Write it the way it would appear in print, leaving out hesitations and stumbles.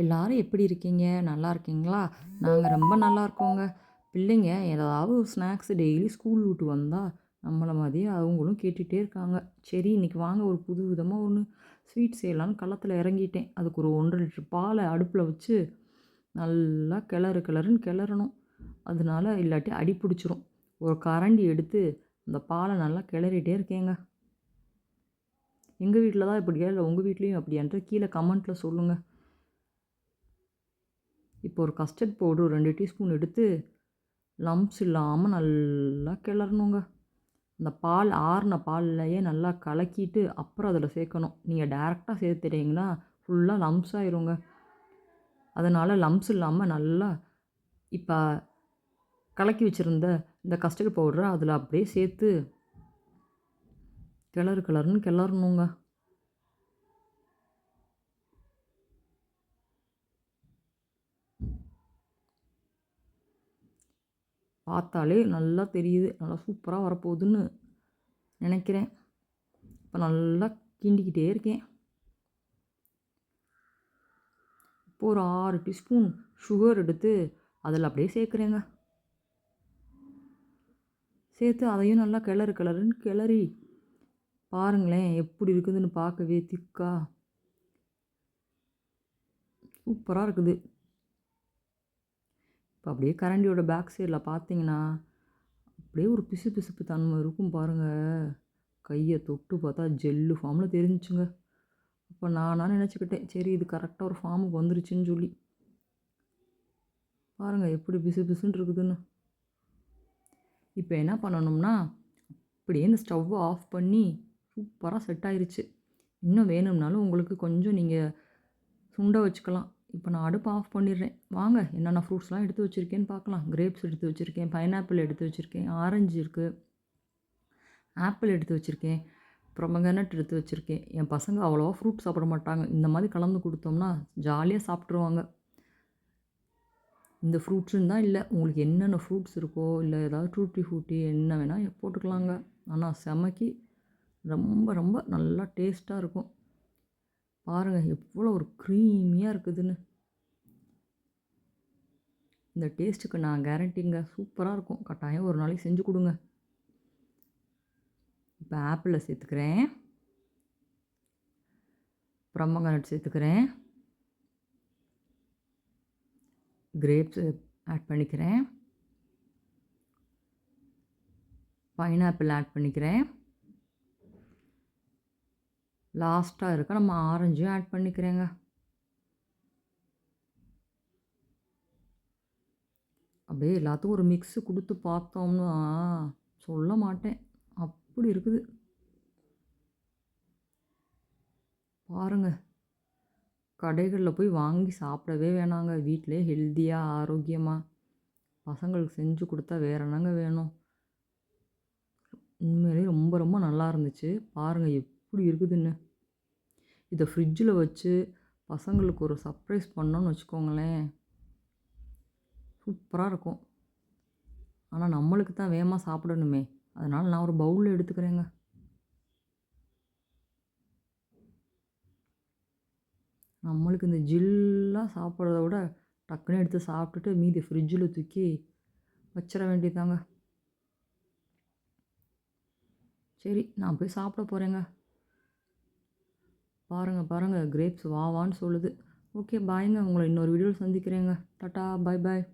எல்லாரும் எப்படி இருக்கீங்க? நல்லா இருக்கீங்களா? நாங்க ரொம்ப நல்லா இருக்கோங்க. பிள்ளைங்க ஏதாவது ஒரு ஸ்நாக்ஸ் டெய்லி ஸ்கூல் விட்டு வந்தா, நம்மள மாதிரியே அவங்களும் கேட்டுட்டே இருக்காங்க. சரி இன்னைக்கு வாங்க ஒரு புது விதமா ஒண்ணு ஸ்வீட் செய்யலான்னு களத்துல இறங்கிட்டேன். அதுக்கு ஒரு 1 1/2 லிட்டர் பால அடுப்புல வச்சு, நல்லா கிளறுன்னு கிளறணும். அதனால இல்லாட்டி அடி பிடிச்சிரும். ஒரு கரண்டி எடுத்து அந்த பால நல்லா கிளறிட்டே இருக்கேங்க. எங்க வீட்ல தான் இப்படியா? இல்ல உங்க வீட்லயும் அப்படியான்ட்டு கீழ கமெண்ட்ல சொல்லுங்க. இப்போ ஒரு கஸ்டர்ட் பவுடர் 2 டீஸ்பூன் எடுத்து லம்ப்ஸ் இல்லாமல் நல்லா கிளறணுங்க. அந்த பால் ஆறின பால்லையே நல்லா கலக்கிட்டு அப்புறம் அதில் சேர்க்கணும். நீங்கள் டேரெக்டாக சேர்த்துட்டீங்கன்னா ஃபுல்லாக லம்ப்ஸ் ஆயிருங்க. அதனால் லம்ப்ஸ் இல்லாமல் நல்லா இப்போ கலக்கி வச்சுருந்த இந்த கஸ்டர்ட் பவுடரை அதில் அப்படியே சேர்த்து கிளறுன்னு கிளறணுங்க. பார்த்தாலே நல்லா தெரியுது. நல்லா சூப்பராக வரப்போகுதுன்னு நினைக்கிறேன். இப்போ நல்லா கிண்டிக்கிட்டே இருக்கேன். இப்போ ஒரு 6 டீஸ்பூன் சுகர் எடுத்து அதில் அப்படியே சேர்க்குறேங்க. சேர்த்து அதையும் நல்லா கிளறுன்னு கிளறி பாருங்களேன் எப்படி இருக்குதுன்னு பார்க்கவே திக்கா சூப்பராக இருக்குது. இப்போ அப்படியே கரண்டியோட பேக் சைடில் பார்த்தீங்கன்னா அப்படியே ஒரு பிசுபிசுப்பு தன்மை இருக்கும் பாருங்கள். கையை தொட்டு பார்த்தா ஜெல்லு ஃபார்மில் தெரிஞ்சுச்சுங்க. அப்போ நானாக நினச்சிக்கிட்டேன் சரி இது கரெக்டாக ஒரு ஃபார்முக்கு வந்துருச்சுன்னு சொல்லி. பாருங்கள் எப்படி பிசுன்னு இருக்குதுன்னு. இப்போ என்ன பண்ணணும்னா அப்படியே இந்த ஸ்டவ்வை ஆஃப் பண்ணி சூப்பராக செட் ஆயிருச்சு. இன்னும் வேணும்னாலும் உங்களுக்கு கொஞ்சம் நீங்கள் சுண்ட வச்சுக்கலாம். இப்போ நான் அடுப்பை ஆஃப் பண்ணிடுறேன். வாங்க என்னென்ன ஃப்ரூட்ஸ்லாம் எடுத்து வச்சுருக்கேன்னு பார்க்கலாம். கிரேப்ஸ் எடுத்து வச்சுருக்கேன், பைனாப்பிள் எடுத்து வச்சுருக்கேன், ஆரஞ்சு இருக்குது, ஆப்பிள் எடுத்து வச்சுருக்கேன், பொமோகிரானேட் எடுத்து வச்சுருக்கேன். என் பசங்க அவ்வளோவா ஃப்ரூட் சாப்பிட மாட்டாங்க. இந்த மாதிரி கலந்து கொடுத்தோம்னா ஜாலியாக சாப்பிட்ருவாங்க. இந்த ஃப்ரூட்ஸுன்னு தான் இல்லை, உங்களுக்கு என்னென்ன ஃப்ரூட்ஸ் இருக்கோ இல்லை ஏதாவது டூட்டி ஃப்ரூட்டி என்ன வேணால் போட்டுக்கலாங்க. ஆனால் செமைக்கு ரொம்ப ரொம்ப நல்லா டேஸ்ட்டாக இருக்கும். பாருங்கள் எவ்வளோ ஒரு க்ரீமியாக இருக்குதுன்னு. இந்த டேஸ்ட்டுக்கு நான் கேரண்டிங்க. சூப்பராக இருக்கும். கட்டாயம் ஒரு நாளைக்கு செஞ்சு கொடுங்க. இப்போ ஆப்பிளை சேர்த்துக்கிறேன், பொமோகிரானேட் சேர்த்துக்கிறேன், கிரேப்ஸ் ஆட் பண்ணிக்கிறேன், பைனாப்பிள் ஆட் பண்ணிக்கிறேன், லாஸ்ட்டாக இருக்க நம்ம ஆரஞ்சும் ஆட் பண்ணிக்கிறேங்க. அப்படியே எல்லாத்துக்கும் ஒரு மிக்ஸு கொடுத்து பார்த்தோம்னா சொல்ல மாட்டேன், அப்படி இருக்குது. பாருங்கள் கடைகளில் போய் வாங்கி சாப்பிடவே வேணாங்க. வீட்டிலே ஹெல்த்தியாக ஆரோக்கியமாக பசங்களுக்கு செஞ்சு கொடுத்தா வேற என்னங்க வேணும். உண்மையிலே ரொம்ப ரொம்ப நல்லா இருந்துச்சு. பாருங்கள் எப்படி இருக்குதுன்னு. இதை ஃப்ரிட்ஜில் வச்சு பசங்களுக்கு ஒரு சர்ப்ரைஸ் பண்ணோன்னு வச்சுக்கோங்களேன், சூப்பராக இருக்கும். ஆனால் நம்மளுக்கு தான் வேகமாக சாப்பிடணுமே, அதனால் நான் ஒரு பவுலில் எடுத்துக்கிறேங்க. நம்மளுக்கு இந்த ஜில்லாக சாப்பிட்றத விட டக்குன்னு எடுத்து சாப்பிட்டுட்டு மீதி ஃப்ரிட்ஜில் தூக்கி வச்சிட வேண்டியதாங்க. சரி நான் போய் சாப்பிட போகிறேங்க. பாருங்கள் கிரேப்ஸ் வான்னு சொல்லுது. ஓகே பாய்ங்க, உங்களை இன்னொரு வீடியோவில் சந்திக்கிறேங்க. டாட்டா பாய் பாய்.